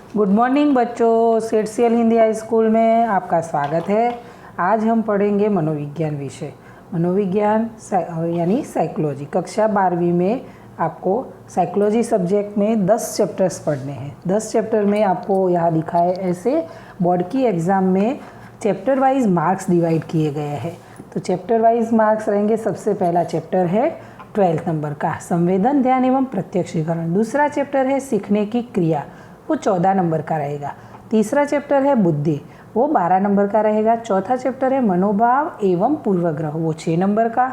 Good morning बच्चों, सेठ Hindi high school में आपका स्वागत है। आज हम पढ़ेंगे मनोविज्ञान विषय। मनोविज्ञान यानी साइकोलॉजी। कक्षा 12वीं में आपको साइकोलॉजी सब्जेक्ट में 10 चैप्टर्स पढ़ने हैं। 10 चैप्टर में आपको यहाँ लिखा है ऐसे बोर्ड की एग्ज़ाम में चैप्टर वाइज मार्क्स डिवाइड किए गए हैं। तो चैप्टर वाइज मार्क्स रहेंगे। सबसे पहला चैप्टर है 12 नंबर का संवेदन, ध्यान एवं प्रत्यक्षीकरण। दूसरा चैप्टर है सीखने की क्रिया, वो 14 नंबर का रहेगा। तीसरा चैप्टर है बुद्धि, वो 12 नंबर का रहेगा। चौथा चैप्टर है मनोभाव एवं पूर्वग्रह, वो 6 नंबर का।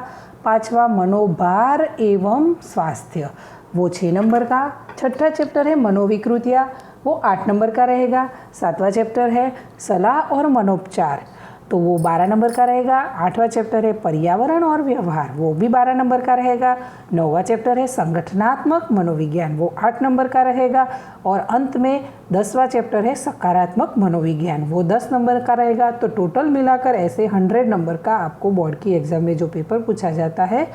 पांचवा मनोभार एवं स्वास्थ्य, वो 6 नंबर का। छठा चैप्टर है मनोविकृतियाँ, वो 8 नंबर का रहेगा। सातवां चैप्टर है सलाह और मनोपचार, तो वो 12 नंबर का रहेगा। आठवां चैप्टर है पर्यावरण और व्यवहार, वो भी 12 नंबर का रहेगा। नौवां चैप्टर है संगठनात्मक मनोविज्ञान, वो 8 नंबर का रहेगा। और अंत में 10वां चैप्टर है सकारात्मक मनोविज्ञान, वो 10 नंबर का रहेगा। तो टोटल मिलाकर ऐसे 100 नंबर का आपको बोर्ड की एग्ज़ाम में जो पेपर पूछा जाता है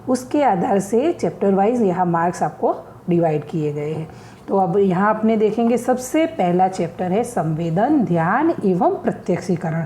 उसके आधार से चैप्टर वाइज यहाँ मार्क्स आपको डिवाइड किए गए हैं। तो अब यहाँ आपने देखेंगे सबसे पहला चैप्टर है संवेदन, ध्यान एवं प्रत्यक्षीकरण।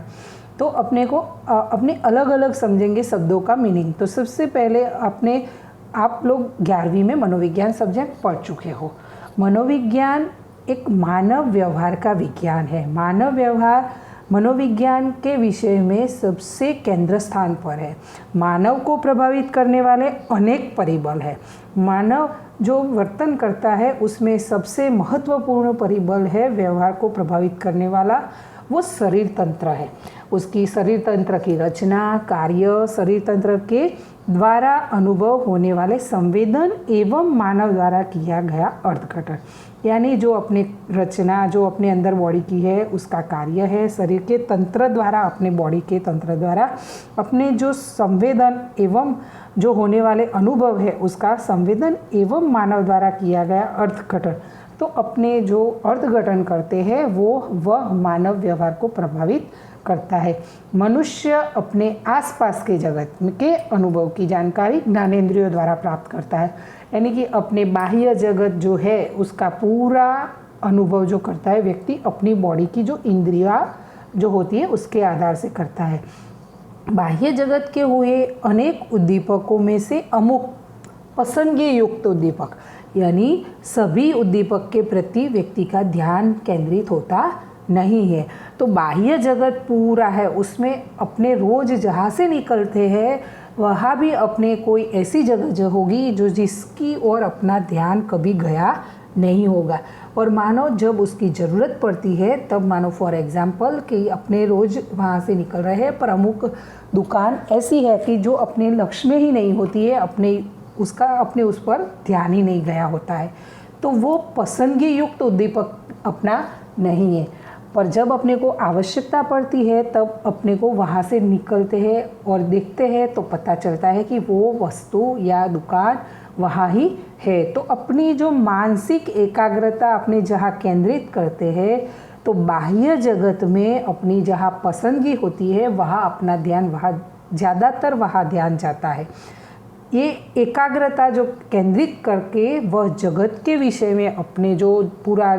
तो अपने को अपने अलग अलग समझेंगे शब्दों का मीनिंग। तो सबसे पहले आप लोग 11वीं में मनोविज्ञान सब्जेक्ट पढ़ चुके हो। मनोविज्ञान एक मानव व्यवहार का विज्ञान है। मानव व्यवहार मनोविज्ञान के विषय में सबसे केंद्र स्थान पर है। मानव को प्रभावित करने वाले अनेक परिबल हैं। मानव जो वर्तन करता है उसमें सबसे महत्वपूर्ण परिबल है व्यवहार को प्रभावित करने वाला, वो शरीर तंत्र है। उसकी शरीर तंत्र की रचना, कार्य, शरीर तंत्र के द्वारा अनुभव होने वाले संवेदन एवं मानव द्वारा किया गया अर्थघटन, यानी जो अपने रचना जो अपने अंदर बॉडी की है उसका कार्य है। शरीर के तंत्र द्वारा, अपने बॉडी के तंत्र द्वारा अपने जो संवेदन एवं जो होने वाले अनुभव है उसका संवेदन एवं मानव द्वारा किया गया अर्थघटन। तो अपने जो अर्थघटन करते हैं वह मानव व्यवहार को प्रभावित करता है। मनुष्य अपने आसपास के जगत के अनुभव की जानकारी ज्ञानेंद्रियों द्वारा प्राप्त करता है, यानी कि अपने बाह्य जगत जो है उसका पूरा अनुभव जो करता है व्यक्ति अपनी बॉडी की जो इंद्रियां जो होती है उसके आधार से करता है। बाह्य जगत के हुए अनेक उद्दीपकों में से अमुक पसंदगी युक्त उद्दीपक, यानी सभी उद्दीपक के प्रति व्यक्ति का ध्यान केंद्रित होता नहीं है। तो बाह्य जगत पूरा है, उसमें अपने रोज जहाँ से निकलते हैं वहाँ भी अपने कोई ऐसी जगह होगी जो जिसकी ओर अपना ध्यान कभी गया नहीं होगा। और मानो जब उसकी ज़रूरत पड़ती है तब मानो फॉर एग्जांपल कि अपने रोज़ वहाँ से निकल रहे हैं पर अमुक दुकान ऐसी है कि जो अपने लक्ष्य में ही नहीं होती है, अपने उस पर ध्यान ही नहीं गया होता है, तो वो पसंदगी युक्त उद्दीपक अपना नहीं है। पर जब अपने को आवश्यकता पड़ती है तब अपने को वहाँ से निकलते हैं और देखते हैं तो पता चलता है कि वो वस्तु या दुकान वहाँ ही है। तो अपनी जो मानसिक एकाग्रता अपने जहाँ केंद्रित करते हैं तो बाह्य जगत में अपनी जहाँ पसंदगी होती है वहाँ अपना ध्यान ज़्यादातर वहाँ ध्यान जाता है। ये एकाग्रता जो केंद्रित करके वह जगत के विषय में अपने जो पूरा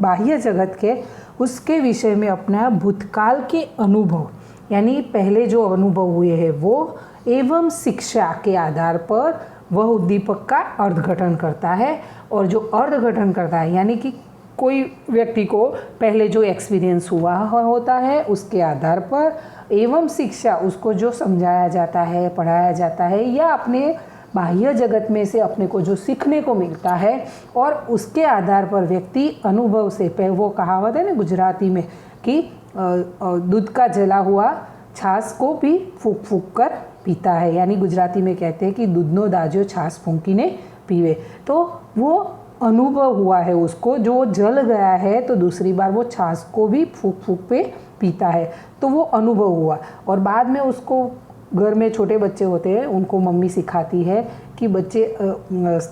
बाह्य जगत के उसके विषय में अपना भूतकाल के अनुभव, यानी पहले जो अनुभव हुए हैं वो एवं शिक्षा के आधार पर वह उद्दीपक का अर्थघटन करता है। और जो अर्थघटन करता है यानी कि कोई व्यक्ति को पहले जो एक्सपीरियंस हुआ होता है उसके आधार पर एवं शिक्षा उसको जो समझाया जाता है, पढ़ाया जाता है, या अपने बाह्य जगत में से अपने को जो सीखने को मिलता है और उसके आधार पर व्यक्ति अनुभव से, वो कहावत है ना गुजराती में कि दूध का जला हुआ छाछ को भी फूंक फूंक कर पीता है, यानी गुजराती में कहते हैं कि दूधनो दाजो छाछ फूंकीने पीवे। तो वो अनुभव हुआ है उसको, जो जल गया है तो दूसरी बार वो छाछ को भी फूंक फूंक पे पीता है, तो वो अनुभव हुआ। और बाद में उसको घर में छोटे बच्चे होते हैं उनको मम्मी सिखाती है कि बच्चे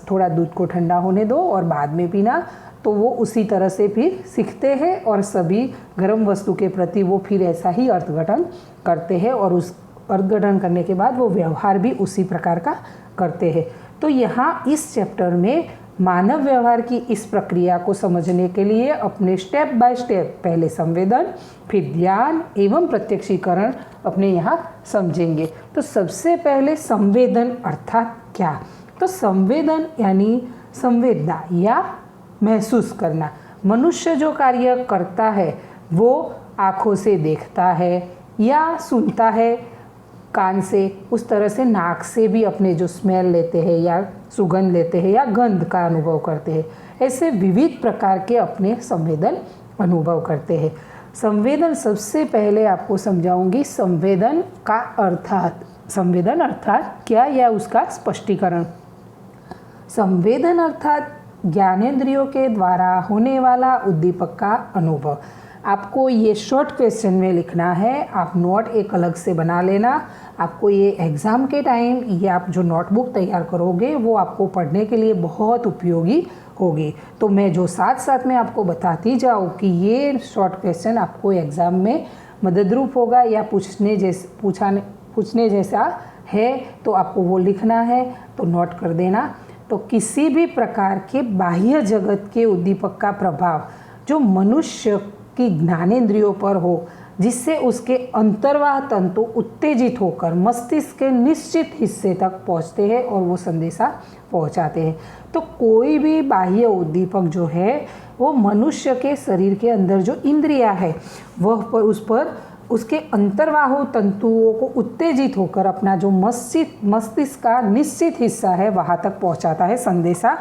थोड़ा दूध को ठंडा होने दो और बाद में पीना, तो वो उसी तरह से फिर सीखते हैं और सभी गर्म वस्तु के प्रति वो फिर ऐसा ही अर्थघटन करते हैं और उस अर्थघटन करने के बाद वो व्यवहार भी उसी प्रकार का करते हैं। तो यहाँ इस चैप्टर में मानव व्यवहार की इस प्रक्रिया को समझने के लिए अपने स्टेप बाय स्टेप पहले संवेदन, फिर ध्यान एवं प्रत्यक्षीकरण अपने यहाँ समझेंगे। तो सबसे पहले संवेदन अर्थात क्या? तो संवेदन यानी संवेदना या महसूस करना। मनुष्य जो कार्य करता है वो आँखों से देखता है या सुनता है, कान से, उस तरह से नाक से भी अपने जो स्मेल लेते हैं या सुगंध लेते हैं या गंध का अनुभव करते हैं। ऐसे विविध प्रकार के अपने संवेदन अनुभव करते हैं। संवेदन सबसे पहले आपको समझाऊंगी संवेदन का अर्थात। संवेदन अर्थात क्या या उसका स्पष्टीकरण। संवेदन अर्थात ज्ञानेंद्रियों के द्वारा होने वाला उद्दीपक का अनुभव। आपको ये शॉर्ट क्वेश्चन में लिखना है, आप नोट एक अलग से बना लेना। आपको ये एग्ज़ाम के टाइम ये आप जो नोटबुक तैयार करोगे वो आपको पढ़ने के लिए बहुत उपयोगी होगी। तो मैं जो साथ साथ में आपको बताती जाऊँ कि ये शॉर्ट क्वेश्चन आपको एग्ज़ाम में मददरूप होगा या पूछने जैसा है, तो आपको वो लिखना है, तो नोट कर देना। तो किसी भी प्रकार के बाह्य जगत के उद्दीपक का प्रभाव जो मनुष्य की ज्ञानेंद्रियों पर हो, जिससे उसके अंतर्वाह तंतु उत्तेजित होकर मस्तिष्क के निश्चित हिस्से तक पहुंचते हैं और वो संदेशा पहुंचाते हैं। तो कोई भी बाह्य उद्दीपक जो है वो मनुष्य के शरीर के अंदर जो इंद्रियां है वह पर उस पर उसके अंतर्वाहु तंतुओं को उत्तेजित होकर अपना जो मस्तिष्क का निश्चित हिस्सा है वहाँ तक पहुँचाता है संदेशा,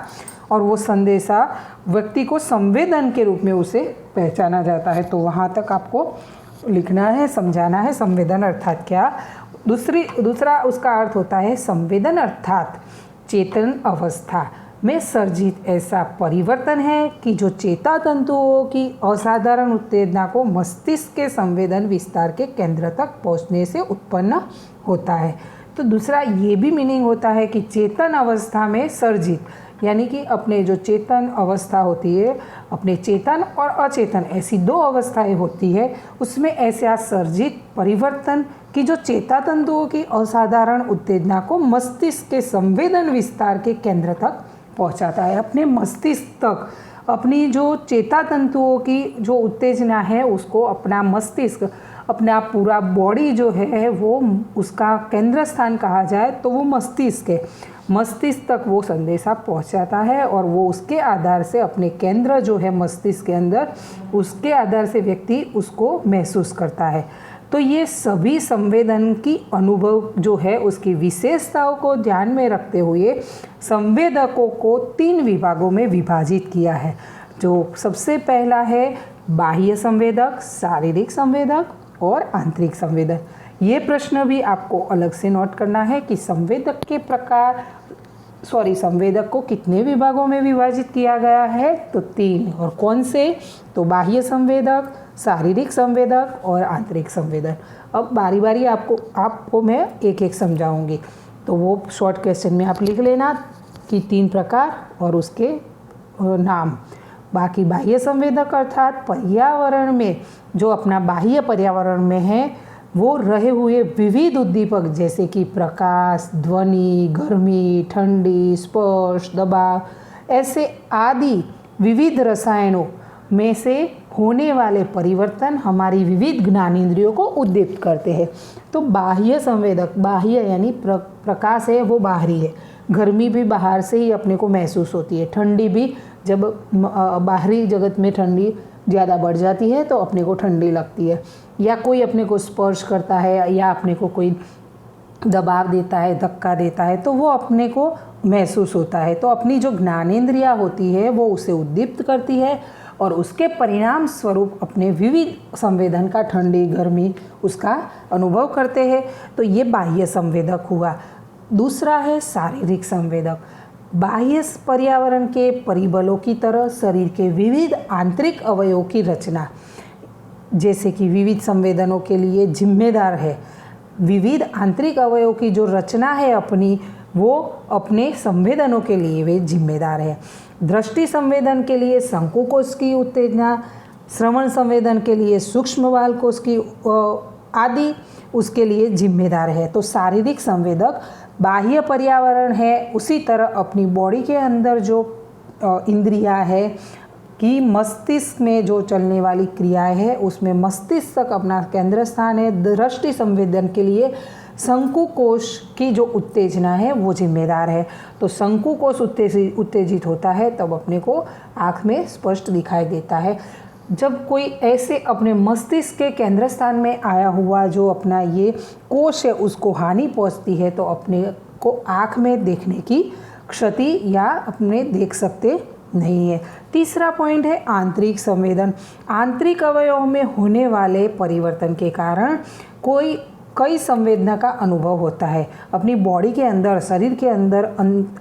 और वो संदेशा व्यक्ति को संवेदन के रूप में उसे पहचाना जाता है। तो वहाँ तक आपको लिखना है, समझाना है संवेदन अर्थात क्या। दूसरा उसका अर्थ होता है संवेदन अर्थात चेतन अवस्था में सर्जित ऐसा परिवर्तन है कि जो चेता तंतुओं की असाधारण उत्तेजना को मस्तिष्क के संवेदन विस्तार के केंद्र तक पहुंचने से उत्पन्न होता है। तो दूसरा ये भी मीनिंग होता है कि चेतन अवस्था में सर्जित, यानी कि अपने जो चेतन अवस्था होती है, अपने चेतन और अचेतन ऐसी दो अवस्थाएं होती है, उसमें ऐसा सर्जित परिवर्तन कि जो चेता तंतुओं की असाधारण उत्तेजना को मस्तिष्क के संवेदन विस्तार के केंद्र तक पहुंचाता है। अपने मस्तिष्क तक अपनी जो चेता तंतुओं की जो उत्तेजना है उसको अपना मस्तिष्क, अपना पूरा बॉडी जो है वो उसका केंद्र स्थान कहा जाए तो वो मस्तिष्क है। मस्तिष्क तक वो संदेशा पहुंचाता है और वो उसके आधार से अपने केंद्र जो है मस्तिष्क के अंदर, उसके आधार से व्यक्ति उसको महसूस करता है। तो ये सभी संवेदन की अनुभव जो है उसकी विशेषताओं को ध्यान में रखते हुए संवेदकों को 3 विभागों में विभाजित किया है। जो सबसे पहला है बाह्य संवेदक, शारीरिक संवेदक और आंतरिक संवेदक। ये प्रश्न भी आपको अलग से नोट करना है कि संवेदक को कितने विभागों में विभाजित किया गया है, तो 3। और कौन से? तो बाह्य संवेदक, शारीरिक संवेदक और आंतरिक संवेदक। अब बारी बारी आपको मैं एक एक समझाऊंगी, तो वो शॉर्ट क्वेश्चन में आप लिख लेना कि 3 प्रकार और उसके नाम। बाकी बाह्य संवेदक अर्थात पर्यावरण में जो अपना बाह्य पर्यावरण में है वो रहे हुए विविध उद्दीपक जैसे कि प्रकाश, ध्वनि, गर्मी, ठंडी, स्पर्श, दबाव, ऐसे आदि विविध रसायनों में से होने वाले परिवर्तन हमारी विविध ज्ञानेंद्रियों को उद्दीपित करते हैं। तो बाह्य संवेदक, बाह्य यानी प्रकाश है वो बाहरी है, गर्मी भी बाहर से ही अपने को महसूस होती है, ठंडी भी जब बाहरी जगत में ठंडी ज़्यादा बढ़ जाती है तो अपने को ठंडी लगती है, या कोई अपने को स्पर्श करता है या अपने को कोई दबाव देता है, धक्का देता है, तो वो अपने को महसूस होता है। तो अपनी जो ज्ञानेंद्रियाँ होती है वो उसे उद्दीप्त करती है और उसके परिणाम स्वरूप अपने विविध संवेदन का, ठंडी, गर्मी, उसका अनुभव करते हैं। तो ये बाह्य संवेदक हुआ। दूसरा है शारीरिक संवेदक। बाह्य पर्यावरण के परिबलों की तरह शरीर के विविध आंतरिक अवयवों की रचना, जैसे कि विविध संवेदनों के लिए जिम्मेदार है। विविध आंतरिक अवयवों की जो रचना है अपनी, वो अपने संवेदनों के लिए वे जिम्मेदार है। दृष्टि संवेदन के लिए शंकुकोष की उत्तेजना, श्रवण संवेदन के लिए सूक्ष्म बाल कोष की आदि उसके लिए जिम्मेदार है। तो शारीरिक संवेदक बाह्य पर्यावरण है, उसी तरह अपनी बॉडी के अंदर जो इंद्रियां है कि मस्तिष्क में जो चलने वाली क्रियाएं है उसमें मस्तिष्क अपना केंद्र स्थान है। दृष्टि संवेदन के लिए शंकु कोश की जो उत्तेजना है वो जिम्मेदार है। तो शंकु कोश उत्तेजित होता है तब अपने को आँख में स्पष्ट दिखाई देता है। जब कोई ऐसे अपने मस्तिष्क के केंद्र स्थान में आया हुआ जो अपना ये कोश है उसको हानि पहुंचती है तो अपने को आँख में देखने की क्षति या अपने देख सकते नहीं है। तीसरा पॉइंट है आंतरिक संवेदन। आंतरिक अवयवों में होने वाले परिवर्तन के कारण कई संवेदना का अनुभव होता है। अपनी बॉडी के अंदर, शरीर के अंदर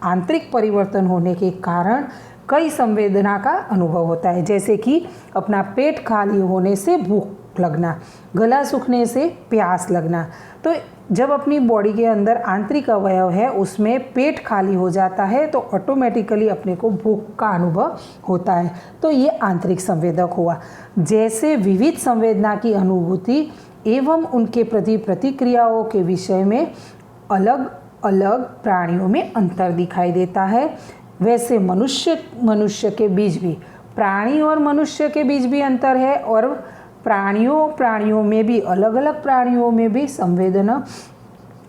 आंतरिक परिवर्तन होने के कारण कई संवेदना का अनुभव होता है, जैसे कि अपना पेट खाली होने से भूख लगना, गला सूखने से प्यास लगना। तो जब अपनी बॉडी के अंदर आंतरिक अवयव है उसमें पेट खाली हो जाता है तो ऑटोमेटिकली अपने को भूख का अनुभव होता है। तो ये आंतरिक संवेदक हुआ। जैसे विविध संवेदना की अनुभूति एवं उनके प्रति प्रतिक्रियाओं के विषय में अलग अलग प्राणियों में अंतर दिखाई देता है, वैसे मनुष्य के बीच भी, प्राणी और मनुष्य के बीच भी अंतर है और प्राणियों में भी, अलग अलग प्राणियों में भी संवेदना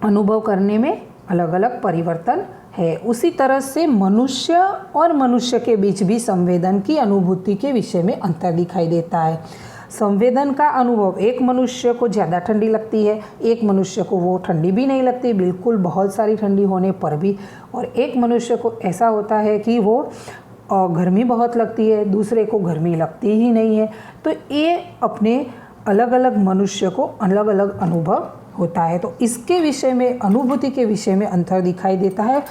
अनुभव करने में अलग अलग परिवर्तन है। उसी तरह से मनुष्य और मनुष्य के बीच भी संवेदन की अनुभूति के विषय में अंतर दिखाई देता है। संवेदन का अनुभव, एक मनुष्य को ज़्यादा ठंडी लगती है, एक मनुष्य को वो ठंडी भी नहीं लगती बिल्कुल, बहुत सारी ठंडी होने पर भी, और एक मनुष्य को ऐसा होता है कि वो गर्मी बहुत लगती है, दूसरे को गर्मी लगती ही नहीं है। तो ये अपने अलग अलग मनुष्य को अलग अलग अनुभव होता है। तो इसके विषय में, अनुभूति के विषय में अंतर दिखाई देता है।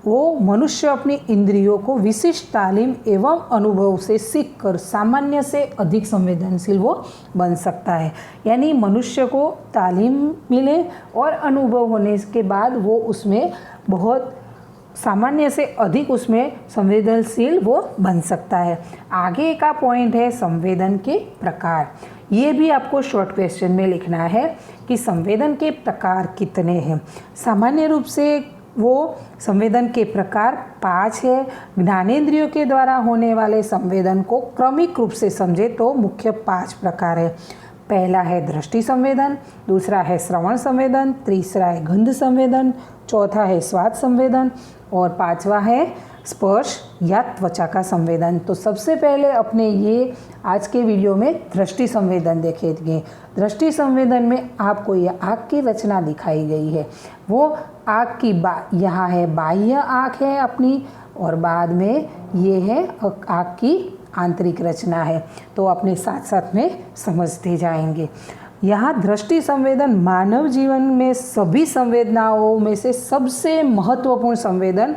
वो मनुष्य अपनी इंद्रियों को विशिष्ट तालीम एवं अनुभव से सीखकर सामान्य से अधिक संवेदनशील वो बन सकता है। यानी मनुष्य को तालीम मिले और अनुभव होने के बाद वो उसमें बहुत सामान्य से अधिक उसमें संवेदनशील वो बन सकता है। आगे का पॉइंट है संवेदन के प्रकार। ये भी आपको शॉर्ट क्वेश्चन में लिखना है कि संवेदन के प्रकार कितने हैं। सामान्य रूप से वो संवेदन के प्रकार 5 है। ज्ञानेंद्रियों के द्वारा होने वाले संवेदन को क्रमिक रूप से समझे तो मुख्य 5 प्रकार है। पहला है दृष्टि संवेदन, दूसरा है श्रवण संवेदन, तीसरा है गंध संवेदन, चौथा है स्वाद संवेदन और 5वां है स्पर्श या त्वचा का संवेदन। तो सबसे पहले अपने ये आज के वीडियो में दृष्टि संवेदन देखेंगे। दृष्टि संवेदन में आपको ये आँख की रचना दिखाई गई है। वो आँख की यहाँ है बाह्य आँख है अपनी, और बाद में ये है आँख की आंतरिक रचना है। तो अपने साथ साथ में समझते जाएंगे। यहाँ दृष्टि संवेदन मानव जीवन में सभी संवेदनाओं में से सबसे महत्वपूर्ण संवेदन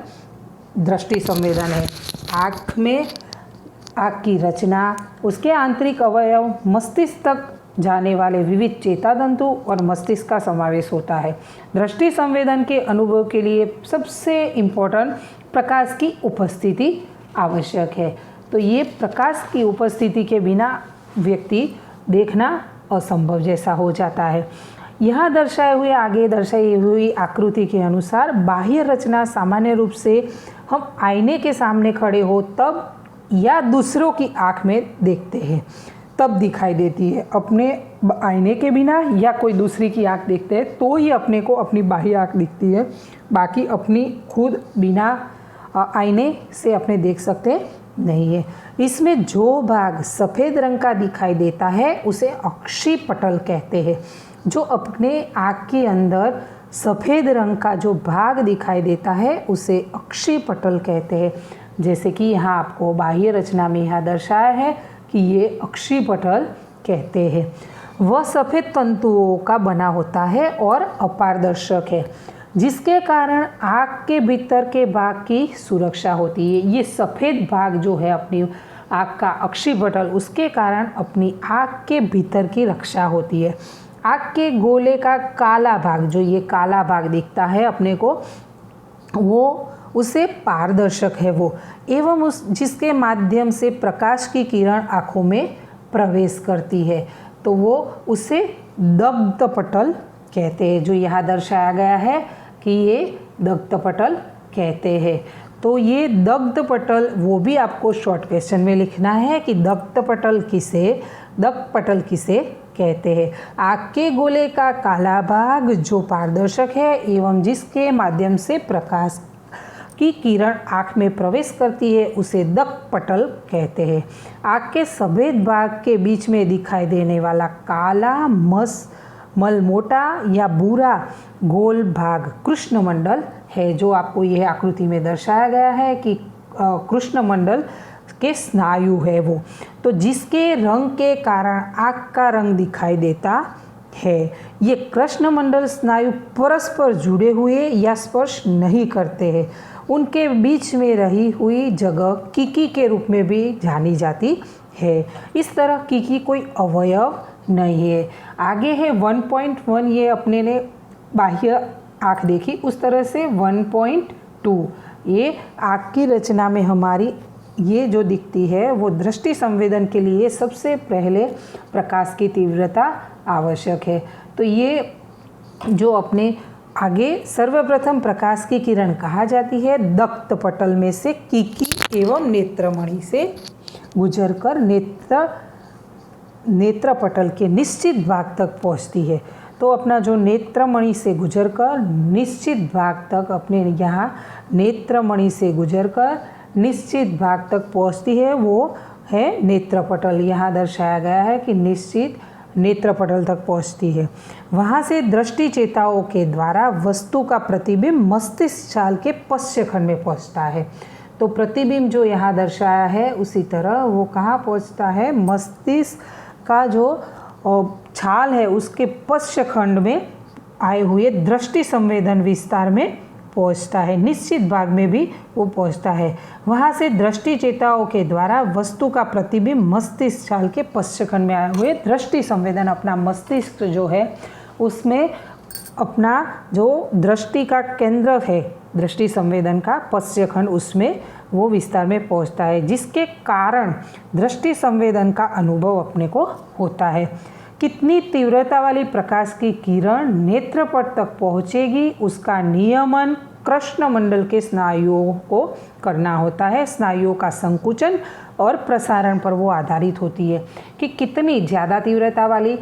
दृष्टि संवेदन है। आँख में आँख की रचना, उसके आंतरिक अवयव, मस्तिष्क तक जाने वाले विविध चेता तंतु और मस्तिष्क का समावेश होता है। दृष्टि संवेदन के अनुभव के लिए सबसे इम्पोर्टेंट प्रकाश की उपस्थिति आवश्यक है। तो ये प्रकाश की उपस्थिति के बिना व्यक्ति देखना असंभव जैसा हो जाता है। यहाँ आगे दर्शाई हुई आकृति के अनुसार बाह्य रचना सामान्य रूप से हम आईने के सामने खड़े हो तब या दूसरों की आँख में देखते हैं तब दिखाई देती है। अपने आईने के बिना या कोई दूसरी की आँख देखते हैं तो ही अपने को अपनी बाह्य आँख दिखती है, बाकी अपनी खुद बिना आईने से अपने देख सकते नहीं है। इसमें जो भाग सफ़ेद रंग का दिखाई देता है उसे अक्षिपटल कहते हैं। जो अपने आँख के अंदर सफ़ेद रंग का जो भाग दिखाई देता है उसे अक्षिपटल कहते हैं। जैसे कि यहाँ आपको बाह्य रचना में यहाँ दर्शाया है कि ये अक्षिपटल कहते हैं। वह सफ़ेद तंतुओं का बना होता है और अपारदर्शक है, जिसके कारण आँख के भीतर के भाग की सुरक्षा होती है। ये सफ़ेद भाग जो है अपनी आँख का अक्षिपटल, उसके कारण अपनी आँख के भीतर की रक्षा होती है। आँख के गोले का काला भाग, जो ये काला भाग दिखता है अपने को, वो उसे पारदर्शक है वो, एवं उस जिसके माध्यम से प्रकाश की किरण आँखों में प्रवेश करती है तो वो उसे दग्धपटल कहते हैं। जो यहाँ दर्शाया गया है कि ये दग्धपटल कहते हैं। तो ये दग्ध पटल, वो भी आपको शॉर्ट क्वेश्चन में लिखना है कि दग्ध पटल किसे कहते हैं। आँख के गोले का काला भाग जो पारदर्शक है एवं जिसके माध्यम से प्रकाश की किरण आँख में प्रवेश करती है उसे दग्ध पटल कहते हैं। आँख के सफ़ेद भाग के बीच में दिखाई देने वाला काला मलमोटा या भूरा गोल भाग कृष्णमंडल है, जो आपको यह आकृति में दर्शाया गया है कि कृष्णमंडल के स्नायु है वो, तो जिसके रंग के कारण आँख का रंग दिखाई देता है। ये कृष्णमंडल स्नायु परस्पर जुड़े हुए या स्पर्श नहीं करते हैं। उनके बीच में रही हुई जगह कीकी के रूप में भी जानी जाती है। इस तरह कीकी कोई अवयव नहीं है। आगे है 1.1, ये अपने ने बाह्य आँख देखी, उस तरह से 1.2 ये आँख की रचना में हमारी ये जो दिखती है वो दृष्टि संवेदन के लिए सबसे पहले प्रकाश की तीव्रता आवश्यक है। तो ये जो अपने आगे सर्वप्रथम प्रकाश की किरण कहा जाती है दग्ध पटल में से कीकी एवं नेत्रमणि से गुजरकर नेत्र पटल के निश्चित भाग तक पहुंचती है। तो अपना जो नेत्रमणि से गुजरकर निश्चित भाग तक, अपने यहाँ नेत्रमणि से गुजरकर निश्चित भाग तक पहुंचती है, वो है नेत्रपटल। यहाँ दर्शाया गया है कि निश्चित नेत्रपटल तक पहुंचती है। वहाँ से दृष्टि चेताओं के द्वारा वस्तु का प्रतिबिंब मस्तिष्क छाल के पश्च खंड में पहुँचता है। तो प्रतिबिंब जो यहाँ दर्शाया है उसी तरह वो कहाँ पहुँचता है, मस्तिष्क का जो छाल है उसके पश्च खंड में आए हुए दृष्टि संवेदन विस्तार में पहुंचता है। निश्चित भाग में भी वो पहुंचता है। वहाँ से दृष्टि चेताओं के द्वारा वस्तु का प्रतिबिंब मस्तिष्क छाल के पश्च खंड में आए हुए दृष्टि संवेदन, अपना मस्तिष्क जो है उसमें अपना जो दृष्टि का केंद्र है दृष्टि संवेदन का पश्च खंड, उसमें वो विस्तार में पहुंचता है, जिसके कारण दृष्टि संवेदन का अनुभव अपने को होता है। कितनी तीव्रता वाली प्रकाश की किरण नेत्रपट तक पहुंचेगी उसका नियमन कृष्णमंडल के स्नायुओं को करना होता है। स्नायुओं का संकुचन और प्रसारण पर वो आधारित होती है कि कितनी ज़्यादा तीव्रता वाली,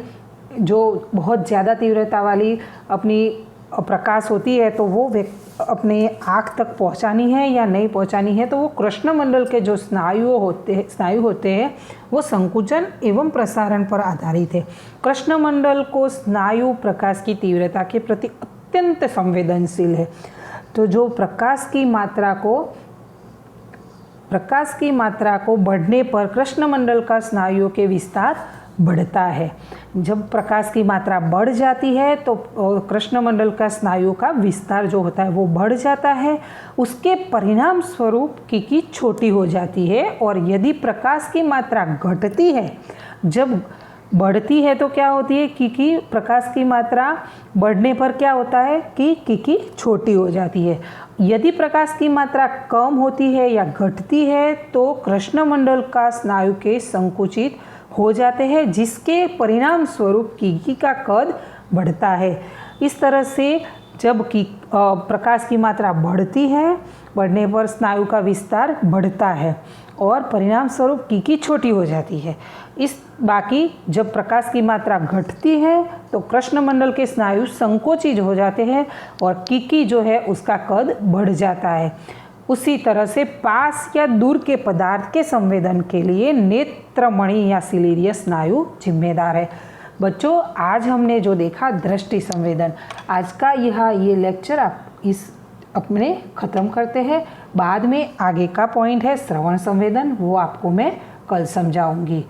जो बहुत ज़्यादा तीव्रता वाली अपनी प्रकाश होती है तो वो अपने आँख तक पहुंचानी है या नहीं पहुंचानी है। तो वो कृष्णमंडल के जो स्नायु होते हैं वो संकुचन एवं प्रसारण पर आधारित है। कृष्णमंडल को स्नायु प्रकाश की तीव्रता के प्रति अत्यंत संवेदनशील है। तो जो प्रकाश की मात्रा को बढ़ने पर कृष्णमंडल का स्नायुओं के विस्तार बढ़ता है। जब प्रकाश की मात्रा बढ़ जाती है तो कृष्णमंडल का स्नायु का विस्तार जो होता है वो बढ़ जाता है। उसके परिणाम स्वरूप कीकी छोटी हो जाती है। और यदि प्रकाश की मात्रा घटती है, जब बढ़ती है तो क्या होती है, कीकी प्रकाश की मात्रा बढ़ने पर क्या होता है कि कीकी छोटी हो जाती है। यदि प्रकाश की मात्रा कम होती है या घटती है तो कृष्णमंडल का स्नायु के संकुचित हो जाते हैं, जिसके परिणाम स्वरूप कीकी का कद बढ़ता है। इस तरह से जब प्रकाश की मात्रा बढ़ती है, बढ़ने पर स्नायु का विस्तार बढ़ता है और परिणाम स्वरूप कीकी छोटी हो जाती है। बाकी जब प्रकाश की मात्रा घटती है तो कृष्णमंडल के स्नायु संकोचित हो जाते हैं और कीकी जो है उसका कद बढ़ जाता है। उसी तरह से पास या दूर के पदार्थ के संवेदन के लिए नेत्रमणि या सिलिरियस स्नायु जिम्मेदार है। बच्चों, आज हमने जो देखा दृष्टि संवेदन, आज का ये लेक्चर आप अपने ख़त्म करते हैं। बाद में आगे का पॉइंट है श्रवण संवेदन, वो आपको मैं कल समझाऊंगी।